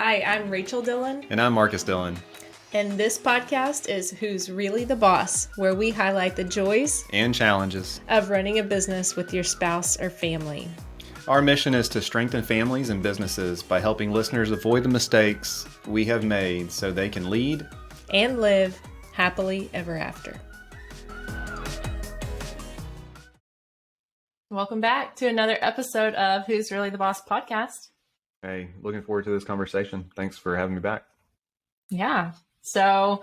Hi, I'm Rachel Dillon. And I'm Marcus Dillon. And this podcast is Who's Really the Boss, where we highlight the joys and challenges of running a business with your spouse or family. Our mission is to strengthen families and businesses by helping listeners avoid the mistakes we have made so they can lead and live happily ever after. Welcome back to another episode of Who's Really the Boss podcast. Hey, looking forward to this conversation. Thanks for having me back. Yeah. So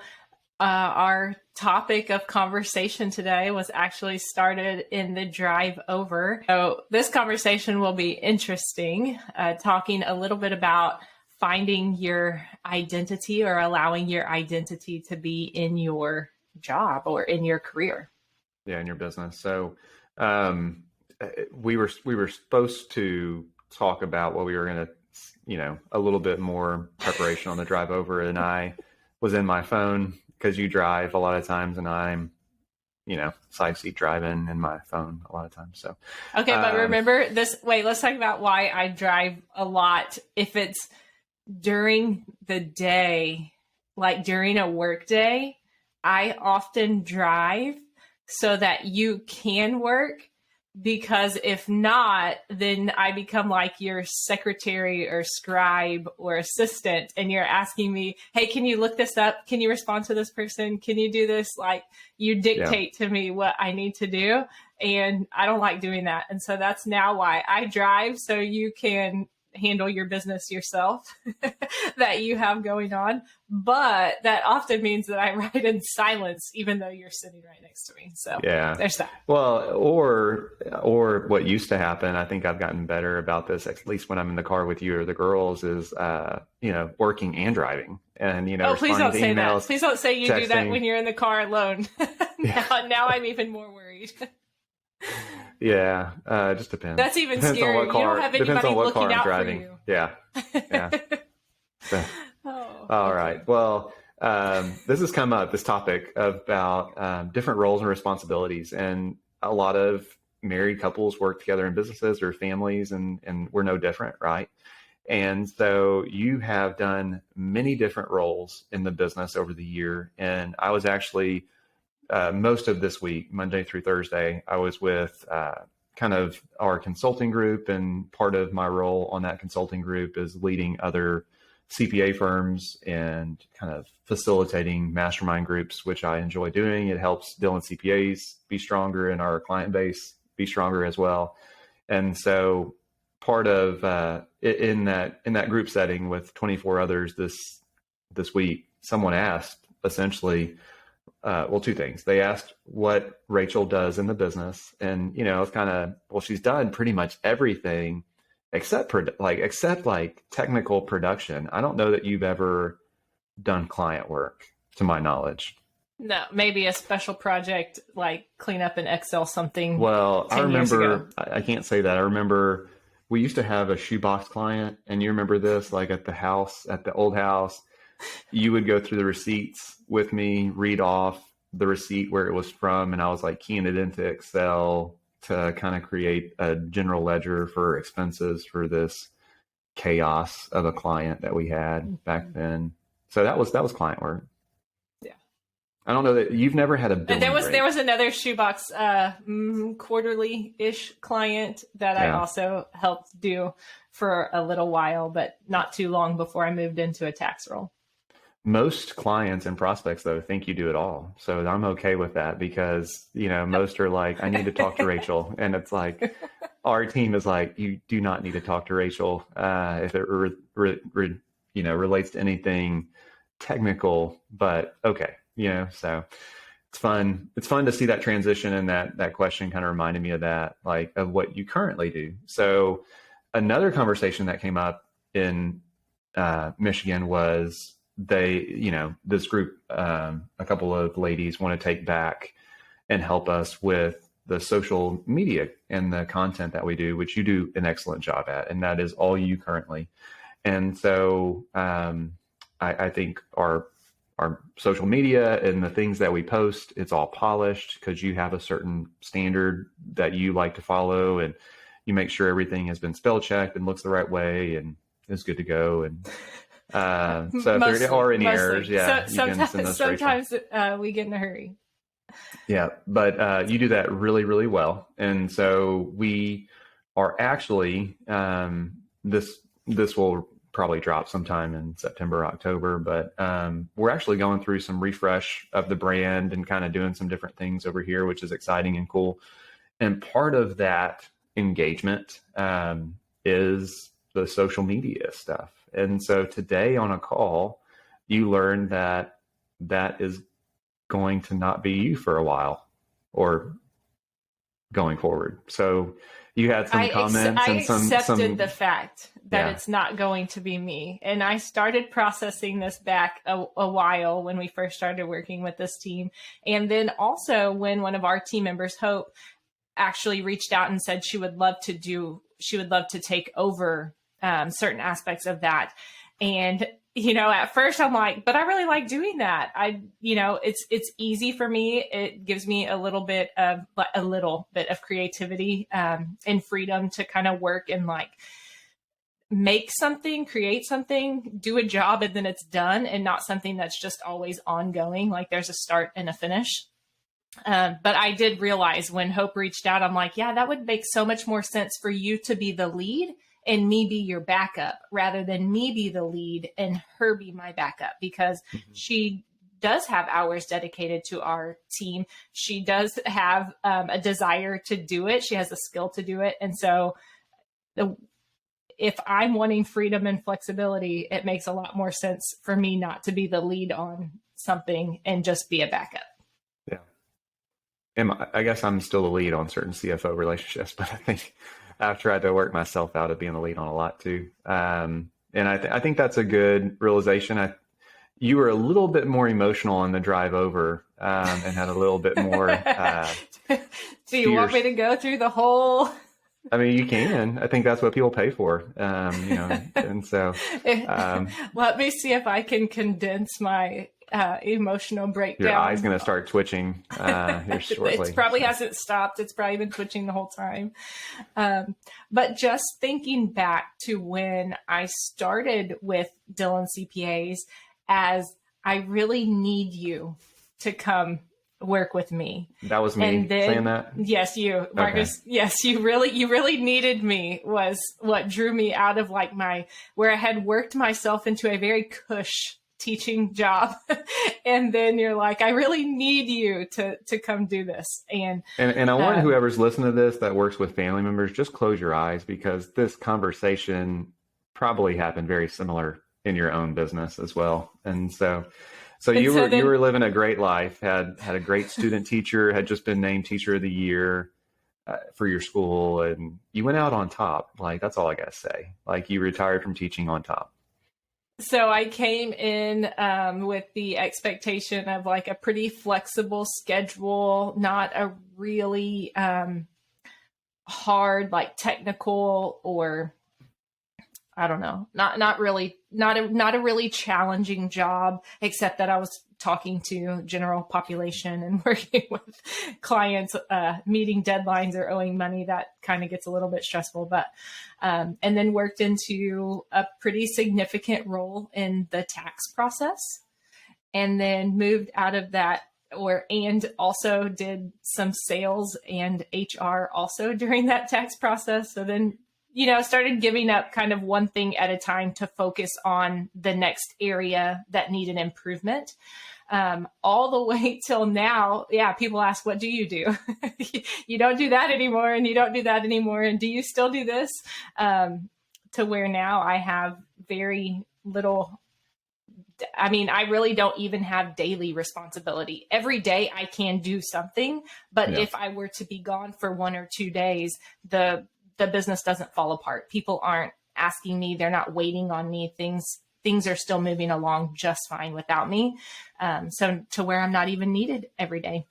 our topic of conversation today was actually started in the drive over. So this conversation will be interesting, talking a little bit about finding your identity or allowing your identity to be in your job or in your career. Yeah, in your business. So we were supposed to talk about what we were going to, a little bit more preparation on the drive over, and I was in my phone because you drive a lot of times and I'm, side seat driving in my phone a lot of times. So, okay. But remember this, let's talk about why I drive a lot. If it's during the day, like during a work day, I often drive so that you can work. Because if not, then I become like your secretary or scribe or assistant, and you're asking me, hey, can you look this up? Can you respond to this person? Can you do this? Like, you dictate to me what I need to do. And I don't like doing that. And so that's now why I drive, so you can handle your business yourself that you have going on. But that often means that I ride in silence, even though you're sitting right next to me. So yeah, there's that. Well, or what used to happen, I think I've gotten better about this, at least when I'm in the car with you or the girls, is, working and driving. And, please don't say emails, that. Please don't say you texting. Do that when you're in the car alone. now I'm even more worried. Yeah, just depends. That's even scary. You don't have anybody looking out for you. Yeah. So, all right. Well, this has come up, this topic about different roles and responsibilities. And a lot of married couples work together in businesses or families, and we're no different, right? And so you have done many different roles in the business over the year. And I was actually... most of this week, Monday through Thursday, I was with kind of our consulting group, and part of my role on that consulting group is leading other CPA firms and kind of facilitating mastermind groups, which I enjoy doing. It helps Dillon CPAs be stronger and our client base be stronger as well. And so part of in that group setting with 24 others this week, someone asked essentially, two things. They asked what Rachel does in the business, and it's kind of, she's done pretty much everything except technical production. I don't know that you've ever done client work, to my knowledge. No, maybe a special project like clean up in Excel something. Well, I remember, I can't say that. I remember we used to have a shoebox client, and you remember this, like at the old house. You would go through the receipts with me, read off the receipt where it was from, and I was like keying it into Excel to kind of create a general ledger for expenses for this chaos of a client that we had back then. So that was client work. Yeah. I don't know that you've never had a billing rate. There was another shoebox quarterly-ish client that I also helped do for a little while, but not too long before I moved into a tax role. Most clients and prospects, though, think you do it all. So I'm okay with that because, most are like, I need to talk to Rachel. And it's like, our team is like, you do not need to talk to Rachel if it relates to anything technical, but okay. So it's fun. It's fun to see that transition, and that question kind of reminded me of that, like of what you currently do. So another conversation that came up in Michigan was, this group, a couple of ladies want to take back and help us with the social media and the content that we do, which you do an excellent job at. And that is all you currently. And so I think our social media and the things that we post, it's all polished because you have a certain standard that you like to follow, and you make sure everything has been spell checked and looks the right way and is good to go. And So if there are any errors, yeah, you can send those to Rachel. Sometimes we get in a hurry. Yeah, but you do that really, really well. And so we are actually, this will probably drop sometime in September, October, but we're actually going through some refresh of the brand and kind of doing some different things over here, which is exciting and cool. And part of that engagement is the social media stuff. And so today on a call, you learned that that is going to not be you for a while or going forward. So you had some comments I and some accepted the fact that it's not going to be me. And I started processing this back a while when we first started working with this team. And then also when one of our team members, Hope, actually reached out and said she would love to take over certain aspects of that. And at first I'm like, but I really like doing that. It's easy for me. It gives me a little bit of creativity and freedom to kind of work and like make something, create something, do a job, and then it's done, and not something that's just always ongoing. Like there's a start and a finish. But I did realize when Hope reached out, I'm like, yeah, that would make so much more sense for you to be the lead and me be your backup rather than me be the lead and her be my backup, because she does have hours dedicated to our team. She does have a desire to do it. She has a skill to do it. And so if I'm wanting freedom and flexibility, it makes a lot more sense for me not to be the lead on something and just be a backup. Yeah. And I guess I'm still the lead on certain CFO relationships, but I think I've tried to work myself out of being the lead on a lot too. And I think that's a good realization. You were a little bit more emotional on the drive over and had a little bit more. Do you want me to go through the whole? I mean, you can. I think that's what people pay for, and so. Let me see if I can condense my emotional breakdown. Your eye's going to start twitching here shortly. It probably hasn't stopped. It's probably been twitching the whole time. But just thinking back to when I started with Dillon CPAs, as I really need you to come work with me. That was me saying that? Yes, you, Marcus. Okay. Yes, you really needed me was what drew me out of like where I had worked myself into a very cush teaching job. And then you're like, I really need you to come do this. And I want whoever's listening to this that works with family members, just close your eyes, because this conversation probably happened very similar in your own business as well. And so you were living a great life, had a great student teacher, had just been named teacher of the year for your school, and you went out on top. Like, that's all I got to say. Like, you retired from teaching on top. So I came in with the expectation of like a pretty flexible schedule, not a really hard, like technical, or I don't know, not a really challenging job, except that I was talking to general population and working with clients, meeting deadlines or owing money. That kind of gets a little bit stressful, but, and then worked into a pretty significant role in the tax process, and then moved out of that and also did some sales and HR also during that tax process. So then, started giving up kind of one thing at a time to focus on the next area that needed improvement. All the way till now, people ask, what do you do? You don't do that anymore, and you don't do that anymore. And do you still do this? To where now I have very little. I mean, I really don't even have daily responsibility. Every day I can do something, but if I were to be gone for 1 or 2 days, the business doesn't fall apart. People aren't asking me. They're not waiting on me. Things are still moving along just fine without me. So to where I'm not even needed every day.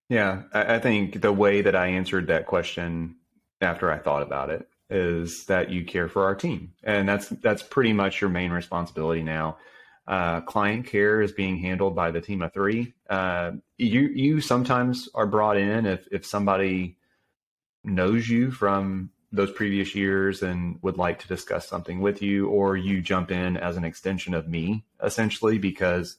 Yeah. I think the way that I answered that question after I thought about it is that you care for our team. And that's pretty much your main responsibility now. Client care is being handled by the team of 3. You sometimes are brought in if somebody knows you from those previous years and would like to discuss something with you, or you jump in as an extension of me, essentially, because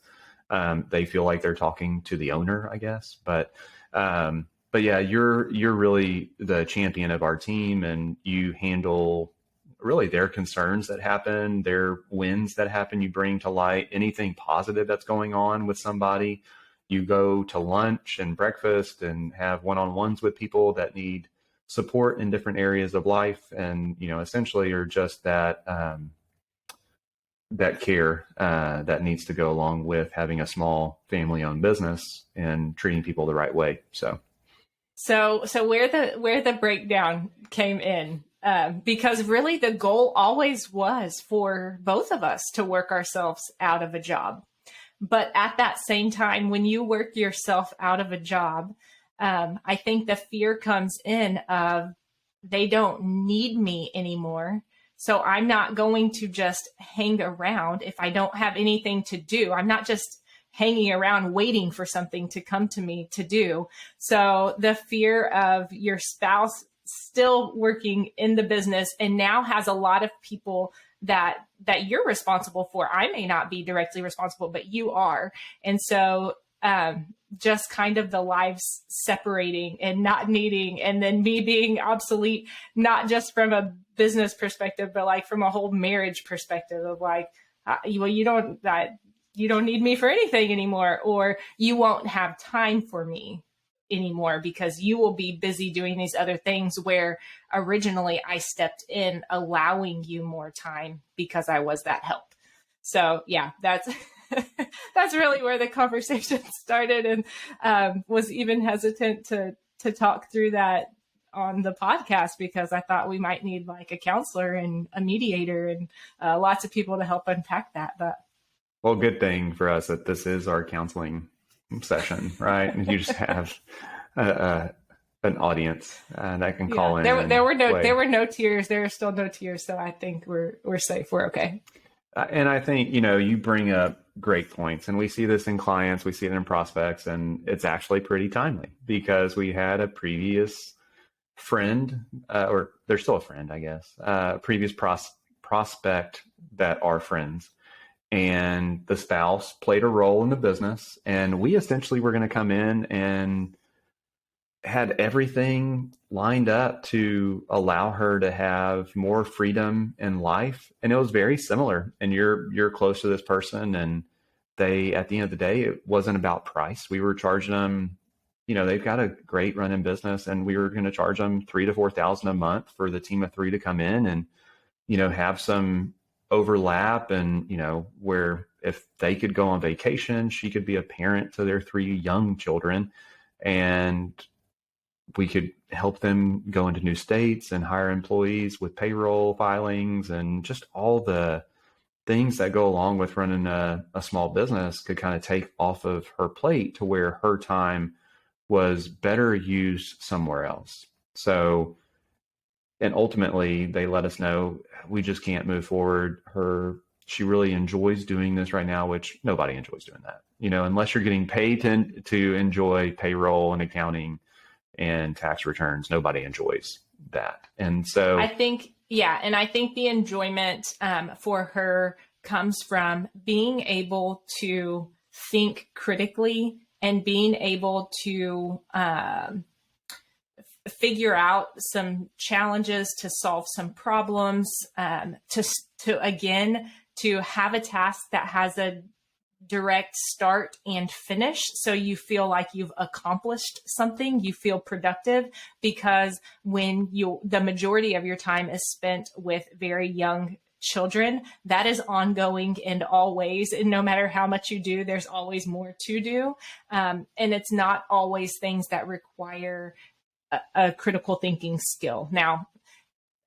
they feel like they're talking to the owner, I guess. But yeah, you're really the champion of our team, and you handle really their concerns that happen, their wins that happen. You bring to light anything positive that's going on with somebody. You go to lunch and breakfast and have one-on-ones with people that need support in different areas of life. And, essentially you're just that, that care that needs to go along with having a small family-owned business and treating people the right way. So where the breakdown came in, because really the goal always was for both of us to work ourselves out of a job. But at that same time, when you work yourself out of a job, I think the fear comes in of they don't need me anymore. So I'm not going to just hang around if I don't have anything to do. I'm not just hanging around waiting for something to come to me to do. So the fear of your spouse still working in the business and now has a lot of people that you're responsible for. I may not be directly responsible, but you are. And so just kind of the lives separating and not needing, and then me being obsolete, not just from a business perspective, but like from a whole marriage perspective of like, well, you don't need me for anything anymore, or you won't have time for me anymore because you will be busy doing these other things, where originally I stepped in allowing you more time because I was that help. So yeah, that's that's really where the conversation started, and was even hesitant to talk through that on the podcast because I thought we might need like a counselor and a mediator and lots of people to help unpack that. But well, good thing for us that this is our counseling session, right? And you just have an audience that can call in. There were no tears. There are still no tears. So I think we're safe. We're okay. And I think, you bring up great points, and we see this in clients, we see it in prospects, and it's actually pretty timely because we had a previous friend, or they're still a friend, I guess, previous prospect that are friends, and the spouse played a role in the business. And we essentially were going to come in and had everything lined up to allow her to have more freedom in life. And it was very similar. And you're close to this person, and they, at the end of the day, it wasn't about price. We were charging them, they've got a great running business, and we were going to charge them $3,000 to $4,000 a month for the team of 3 to come in and, have some overlap, and, where if they could go on vacation, she could be a parent to their 3 young children, and we could help them go into new states and hire employees with payroll filings and just all the things that go along with running a small business could kind of take off of her plate to where her time was better used somewhere else. So, and ultimately they let us know we just can't move forward. She really enjoys doing this right now, which nobody enjoys doing that, unless you're getting paid to enjoy payroll and accounting and tax returns. Nobody enjoys that. And so I think the enjoyment for her comes from being able to think critically and being able to figure out some challenges, to solve some problems, to have a task that has a direct start and finish. So you feel like you've accomplished something, you feel productive, because when the majority of your time is spent with very young children, that is ongoing and always, and no matter how much you do, there's always more to do. And it's not always things that require a critical thinking skill. Now,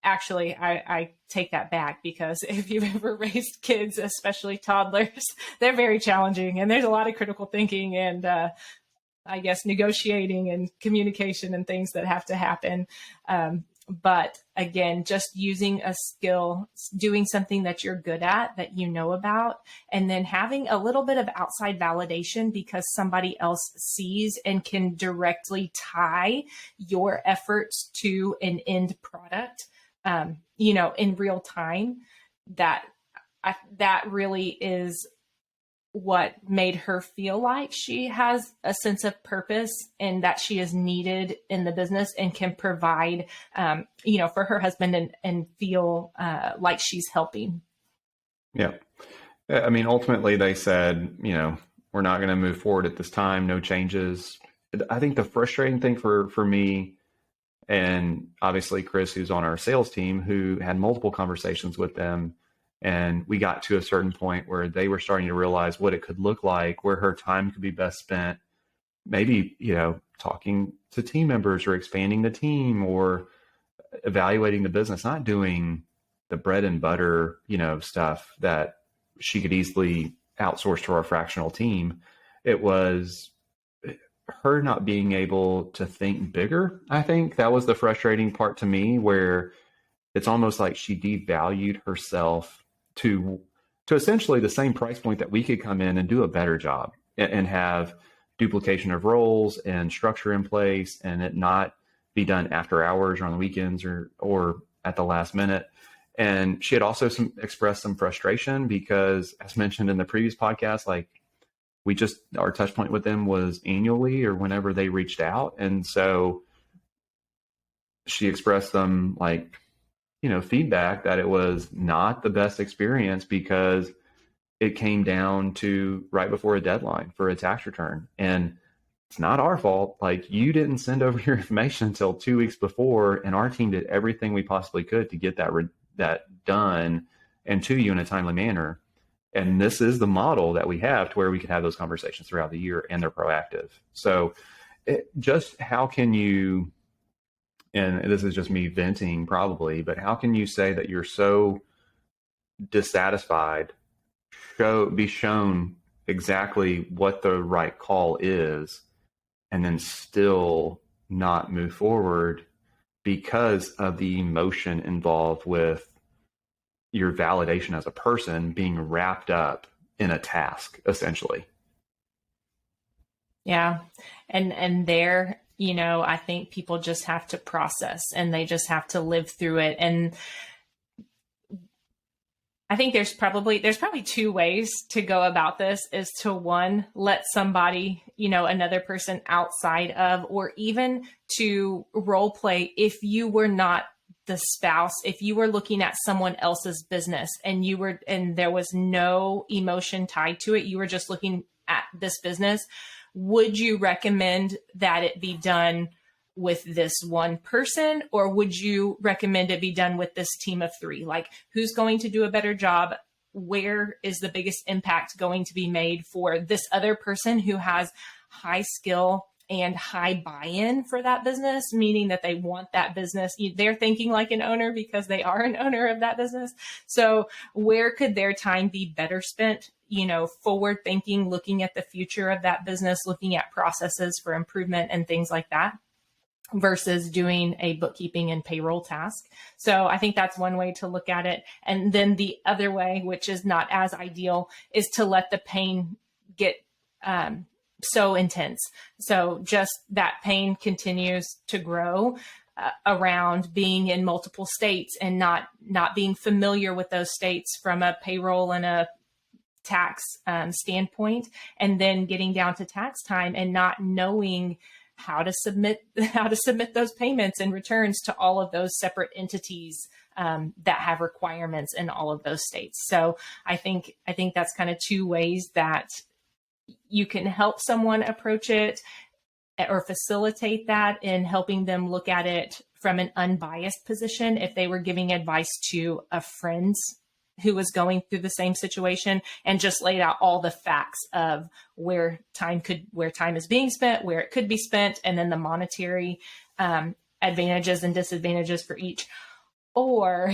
actually, I take that back, because if you've ever raised kids, especially toddlers, they're very challenging, and there's a lot of critical thinking and I guess negotiating and communication and things that have to happen. But again, just using a skill, doing something that you're good at, that you know about, and then having a little bit of outside validation because somebody else sees and can directly tie your efforts to an end product. in real time, that really is what made her feel like she has a sense of purpose and that she is needed in the business and can provide, for her husband and feel like she's helping. Yeah. I mean, ultimately they said, we're not going to move forward at this time, no changes. I think the frustrating thing for me, and obviously Chris, who's on our sales team, who had multiple conversations with them, and we got to a certain point where they were starting to realize what it could look like, where her time could be best spent, maybe, talking to team members or expanding the team or evaluating the business, not doing the bread and butter, stuff that she could easily outsource to our fractional team. It was her not being able to think bigger. I think that was the frustrating part to me, where it's almost like she devalued herself to essentially the same price point that we could come in and do a better job and have duplication of roles and structure in place, and it not be done after hours or on the weekends or at the last minute. And she had also expressed some frustration because, as mentioned in the previous podcast, like our touch point with them was annually or whenever they reached out. And so she expressed them feedback that it was not the best experience because it came down to right before a deadline for a tax return. And it's not our fault. Like, you didn't send over your information until 2 weeks before, and our team did everything we possibly could to get that done and to you in a timely manner. And this is the model that we have to where we can have those conversations throughout the year, and they're proactive. So just how can you, and this is just me venting probably, but how can you say that you're so dissatisfied, be shown exactly what the right call is, and then still not move forward because of the emotion involved with your validation as a person being wrapped up in a task, essentially? Yeah. And there, I think people just have to process, and they just have to live through it. And I think there's probably two ways to go about this, is to, one, let somebody, another person outside of, or even to role play if you were not the spouse, if you were looking at someone else's business and there was no emotion tied to it, you were just looking at this business, would you recommend that it be done with this one person, or would you recommend it be done with this team of 3? Like, who's going to do a better job? Where is the biggest impact going to be made for this other person who has high skill and high buy-in for that business, meaning that they want that business? They're thinking like an owner because they are an owner of that business. So where could their time be better spent? Forward thinking, looking at the future of that business, looking at processes for improvement and things like that, versus doing a bookkeeping and payroll task. So I think that's one way to look at it. And then the other way, which is not as ideal, is to let the pain get so intense. So just that pain continues to grow around being in multiple states and not being familiar with those states from a payroll and a tax standpoint, and then getting down to tax time and not knowing how to submit those payments and returns to all of those separate entities that have requirements in all of those states. So I think that's kind of two ways that you can help someone approach it, or facilitate that in helping them look at it from an unbiased position. If they were giving advice to a friend who was going through the same situation, and just laid out all the facts of where time is being spent, where it could be spent, and then the monetary advantages and disadvantages for each. Or,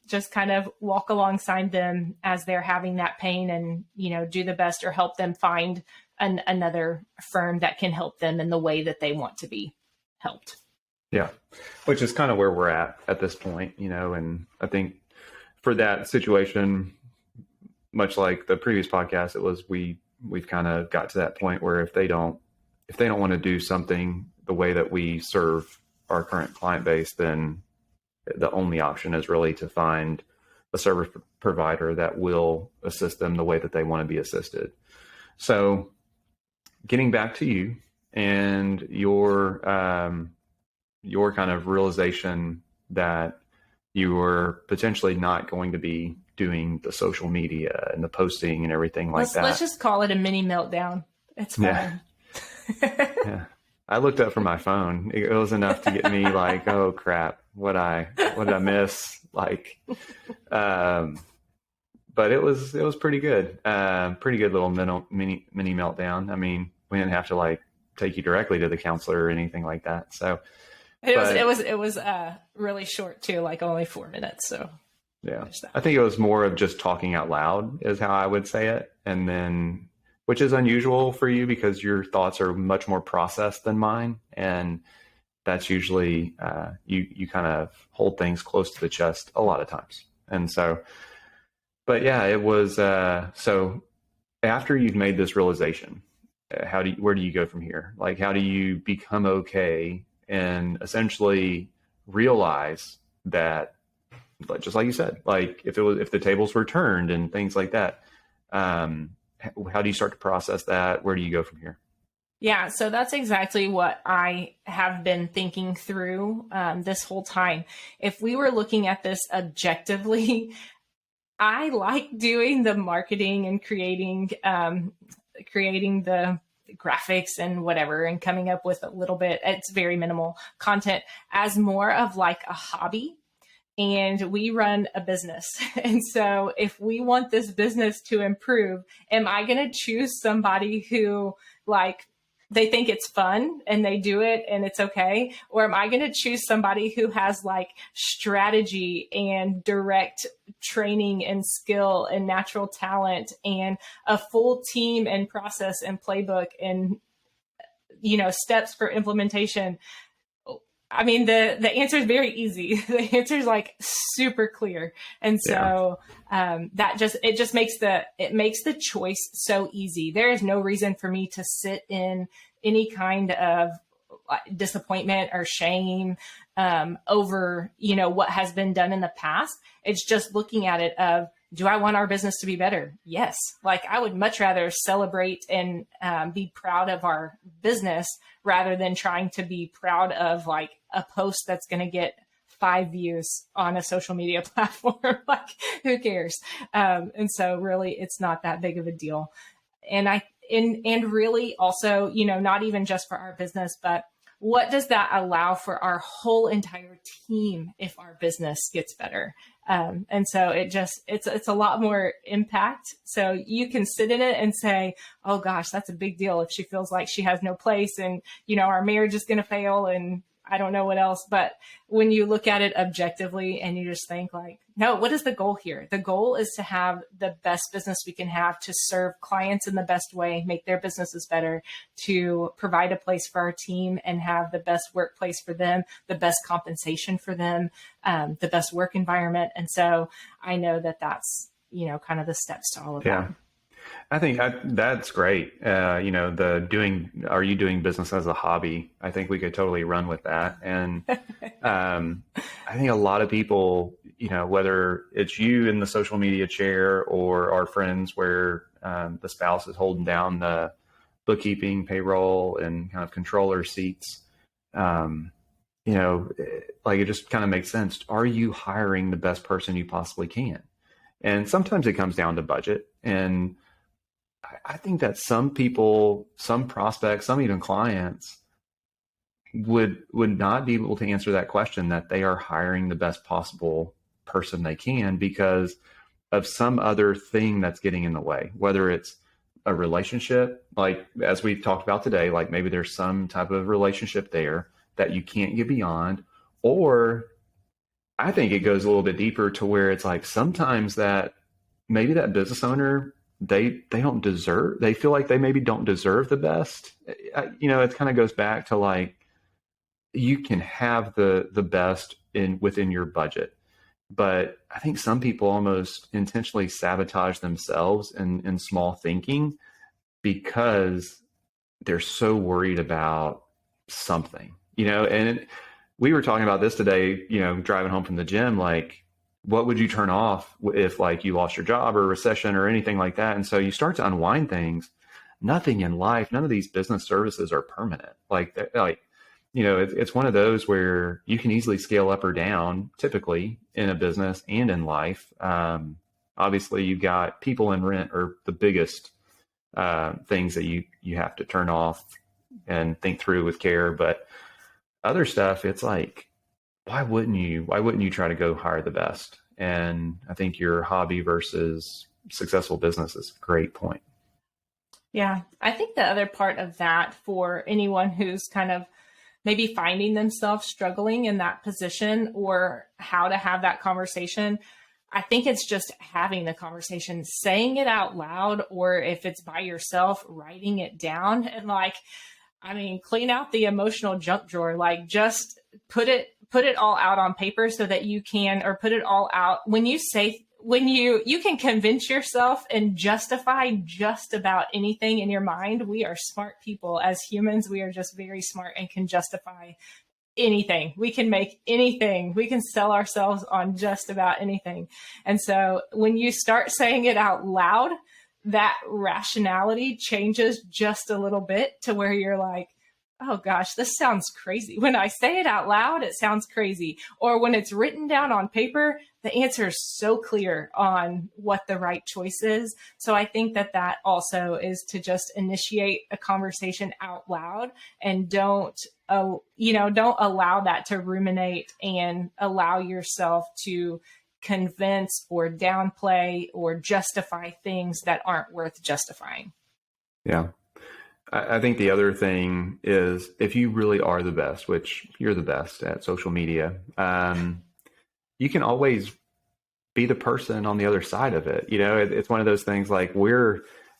just kind of walk alongside them as they're having that pain and, do the best, or help them find another firm that can help them in the way that they want to be helped. Yeah. Which is kind of where we're at this point, and I think for that situation, much like the previous podcast, it was, we've kind of got to that point where if they don't want to do something the way that we serve our current client base, then the only option is really to find a service provider that will assist them the way that they want to be assisted. So getting back to you and your kind of realization that you were potentially not going to be doing the social media and the posting and everything like that. Let's just call it a mini meltdown. It's fine. Yeah. I looked up from my phone. It was enough to get me like, oh crap, what did I miss? Like, but it was pretty good. Pretty good little mini meltdown. I mean, we didn't have to like take you directly to the counselor or anything like that. So it was really short too, like only 4 minutes. So yeah, I think it was more of just talking out loud is how I would say it. And then, which is unusual for you because your thoughts are much more processed than mine. And that's usually, you kind of hold things close to the chest a lot of times. And so, but yeah, it was, so after you've made this realization, where do you go from here? Like, how do you become okay and essentially realize that, just like you said, like if the tables were turned and things like that, how do you start to process that? Where do you go from here? Yeah, so that's exactly what I have been thinking through this whole time. If we were looking at this objectively, I like doing the marketing and creating the graphics and whatever, and coming up with a little bit, it's very minimal content, as more of like a hobby. And we run a business. And so if we want this business to improve, am I going to choose somebody who like they think it's fun and they do it and it's okay? Or am I going to choose somebody who has like strategy and direct training and skill and natural talent and a full team and process and playbook and, steps for implementation? I mean, the answer is very easy. The answer is like super clear. And so it just makes the choice so easy. There is no reason for me to sit in any kind of disappointment or shame over, what has been done in the past. It's just looking at it of, do I want our business to be better? Yes. Like I would much rather celebrate and be proud of our business rather than trying to be proud of like a post that's going to get 5 views on a social media platform. Like who cares? And so really it's not that big of a deal. And really also, not even just for our business, but what does that allow for our whole entire team if our business gets better? And so it's a lot more impact. So you can sit in it and say, oh gosh, that's a big deal if she feels like she has no place and, our marriage is going to fail and I don't know what else. But when you look at it objectively and you just think like, no, what is the goal here? The goal is to have the best business we can have, to serve clients in the best way, make their businesses better, to provide a place for our team and have the best workplace for them, the best compensation for them, the best work environment. And so I know that that's, kind of the steps to all of that. I think that's great. Are you doing business as a hobby? I think we could totally run with that. And I think a lot of people, whether it's you in the social media chair or our friends where the spouse is holding down the bookkeeping, payroll, and kind of controller seats, like it just kind of makes sense. Are you hiring the best person you possibly can? And sometimes it comes down to budget. And I think that some people, some prospects, some even clients would not be able to answer that question, that they are hiring the best possible person they can because of some other thing that's getting in the way, whether it's a relationship, like as we've talked about today, like maybe there's some type of relationship there that you can't get beyond, or I think it goes a little bit deeper to where it's like sometimes that maybe that business owner, they feel like they maybe don't deserve the best. It kind of goes back to like, you can have the best within your budget, but I think some people almost intentionally sabotage themselves in small thinking because they're so worried about something, and we were talking about this today, driving home from the gym, like, what would you turn off if like you lost your job or a recession or anything like that? And so you start to unwind things. Nothing in life, none of these business services are permanent. It's one of those where you can easily scale up or down, typically in a business and in life. Obviously, you've got people and rent are the biggest things that you have to turn off and think through with care. But other stuff, it's like, why wouldn't you try to go hire the best? And I think your hobby versus successful business is a great point. Yeah. I think the other part of that for anyone who's kind of maybe finding themselves struggling in that position or how to have that conversation, I think it's just having the conversation, saying it out loud, or if it's by yourself, writing it down and clean out the emotional junk drawer, just put it all out on paper so that you can, or put it all out when you can convince yourself and justify just about anything in your mind. We are smart people as humans. We are just very smart and can justify anything. We can make anything. We can sell ourselves on just about anything. And so when you start saying it out loud, that rationality changes just a little bit to where you're like, oh gosh, this sounds crazy. When I say it out loud, it sounds crazy. Or when it's written down on paper, the answer is so clear on what the right choice is. So I think that also is to just initiate a conversation out loud and don't allow that to ruminate and allow yourself to convince or downplay or justify things that aren't worth justifying. Yeah. I think the other thing is, if you really are the best, which you're the best at social media, you can always be the person on the other side of it. It's one of those things like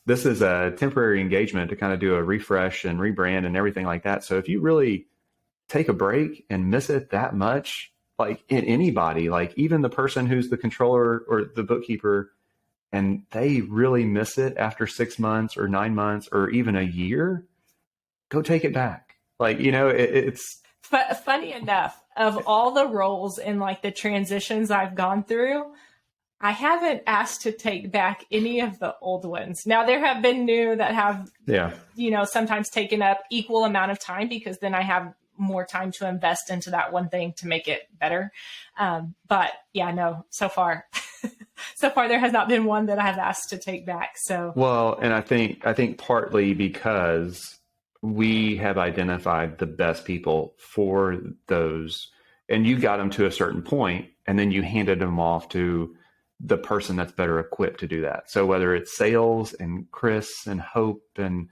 this is a temporary engagement to kind of do a refresh and rebrand and everything like that. So if you really take a break and miss it that much, like in anybody, like even the person who's the controller or the bookkeeper, and they really miss it after 6 months or 9 months or even a year, go take it back. It's funny enough, of all the roles and the transitions I've gone through, I haven't asked to take back any of the old ones. Now there have been new that have, sometimes taken up equal amount of time, because then I have more time to invest into that one thing to make it better. But yeah, no, so far there has not been one that I have asked to take back. So, well, and I think partly because we have identified the best people for those, and you got them to a certain point, and then you handed them off to the person that's better equipped to do that. So whether it's sales and Chris and Hope and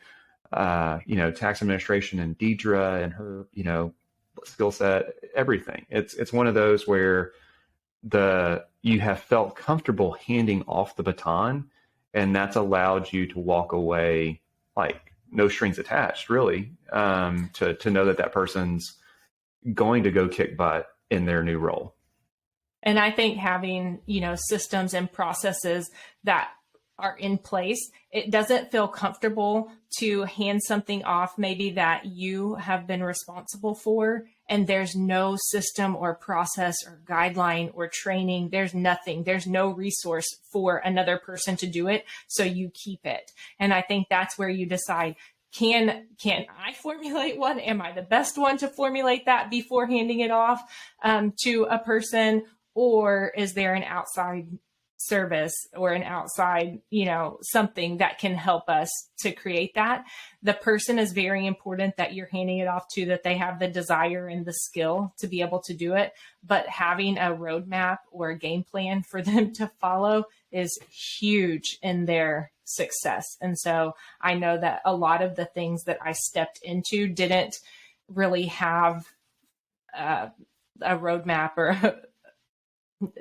tax administration and Deidre and her, skill set, everything. It's one of those where you have felt comfortable handing off the baton, and that's allowed you to walk away like no strings attached, really, to know that person's going to go kick butt in their new role. And I think having, systems and processes that are in place, it doesn't feel comfortable to hand something off maybe that you have been responsible for, and there's no system or process or guideline or training. There's nothing. There's no resource for another person to do it. So you keep it. And I think that's where you decide, can I formulate one? Am I the best one to formulate that before handing it off to a person? Or is there an outside service or an outside, something that can help us to create that? The person is very important that you're handing it off to, that they have the desire and the skill to be able to do it. But having a roadmap or a game plan for them to follow is huge in their success. And so I know that a lot of the things that I stepped into didn't really have a roadmap or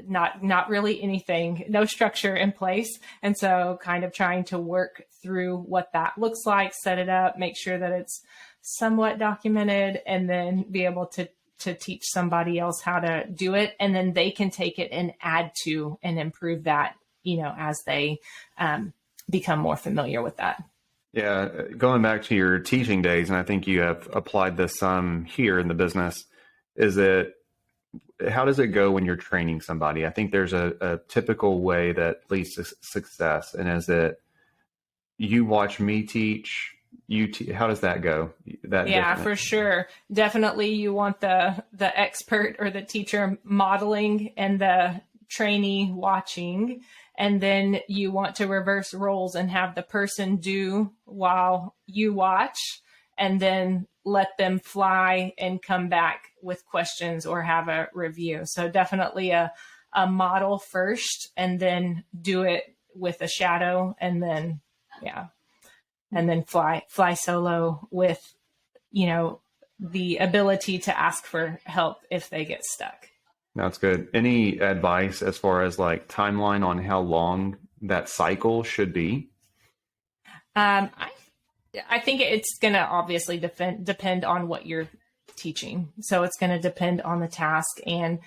not really anything, no structure in place. And so kind of trying to work through what that looks like, set it up, make sure that it's somewhat documented, and then be able to teach somebody else how to do it. And then they can take it and add to and improve that, as they become more familiar with that. Yeah. Going back to your teaching days, and I think you have applied this some here in the business, how does it go when you're training somebody? I think there's a typical way that leads to success. And is it you watch me teach, how does that go? Yeah, for sure. Definitely you want the expert or the teacher modeling and the trainee watching. And then you want to reverse roles and have the person do while you watch, and then let them fly and come back with questions or have a review. So definitely a model first, and then do it with a shadow, and then, and then fly solo with, the ability to ask for help if they get stuck. That's good. Any advice as far as like timeline on how long that cycle should be? I think it's going to obviously depend on what you're teaching. So it's going to depend on the task, and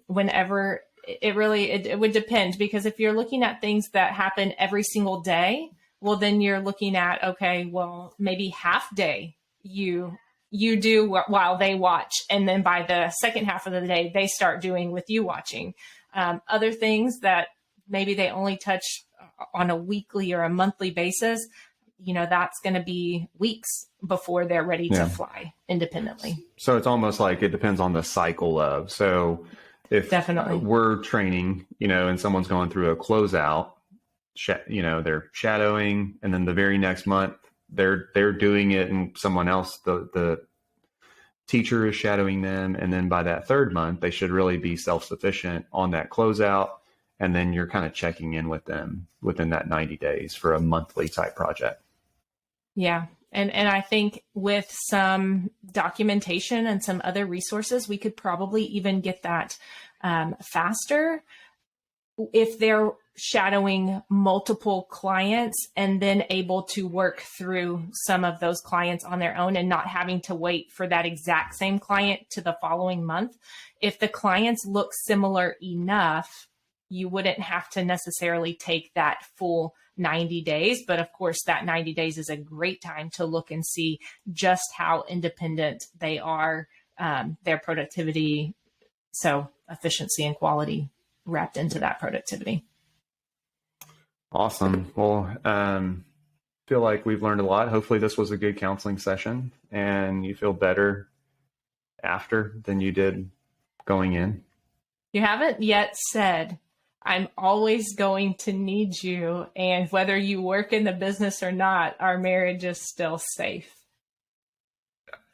whenever it would depend, because if you're looking at things that happen every single day, well, then you're looking at, okay, well, maybe half day you do while they watch, and then by the second half of the day, they start doing with you watching. Other things that maybe they only touch on a weekly or a monthly basis, that's going to be weeks before they're ready to fly independently. So it's almost like it depends on the cycle of. So if definitely we're training, and someone's going through a closeout, they're shadowing, and then the very next month they're doing it, and someone else, the teacher is shadowing them. And then by that third month, they should really be self-sufficient on that closeout. And then you're kind of checking in with them within that 90 days for a monthly type project. Yeah. And I think with some documentation and some other resources, we could probably even get that faster if they're shadowing multiple clients and then able to work through some of those clients on their own and not having to wait for that exact same client to the following month. If the clients look similar enough, you wouldn't have to necessarily take that full 90 days. But of course, that 90 days is a great time to look and see just how independent they are, their productivity. So efficiency and quality wrapped into that productivity. Awesome. Well, feel like we've learned a lot. Hopefully this was a good counseling session and you feel better after than you did going in. You haven't yet said, I'm always going to need you, and whether you work in the business or not, our marriage is still safe.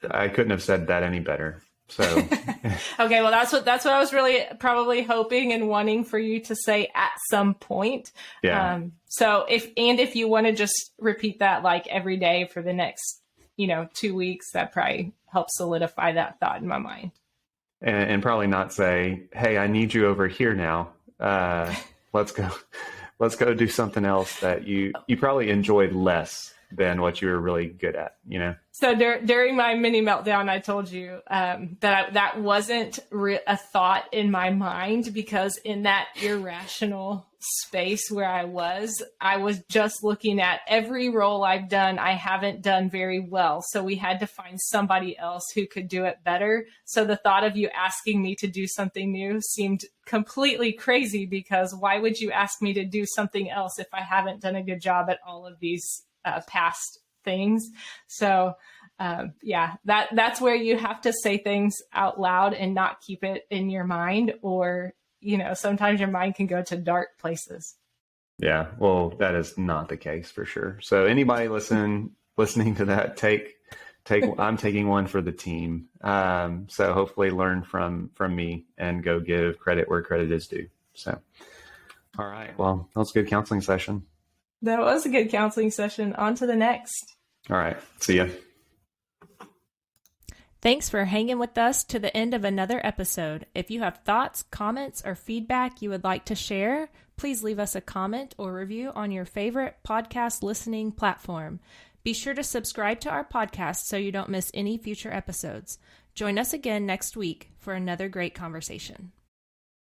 I couldn't have said that any better. So okay, well that's what I was really probably hoping and wanting for you to say at some point. Yeah. So if you want to just repeat that like every day for the next 2 weeks, that probably helps solidify that thought in my mind. And probably not say, hey, I need you over here now. Let's go do something else that you probably enjoyed less than what you were really good at, So during my mini meltdown, I told you that wasn't a thought in my mind, because in that irrational space where I was just looking at every role I've done, I haven't done very well. So we had to find somebody else who could do it better. So the thought of you asking me to do something new seemed completely crazy, because why would you ask me to do something else if I haven't done a good job at all of these past things? So that's where you have to say things out loud and not keep it in your mind, or sometimes your mind can go to dark places. Yeah, well, that is not the case for sure. So anybody listening to that, take I'm taking one for the team. So hopefully learn from me and go give credit where credit is due. So all right, well, that was a good counseling session. That was a good counseling session. On to the next. All right. See ya. Thanks for hanging with us to the end of another episode. If you have thoughts, comments, or feedback you would like to share, please leave us a comment or review on your favorite podcast listening platform. Be sure to subscribe to our podcast so you don't miss any future episodes. Join us again next week for another great conversation.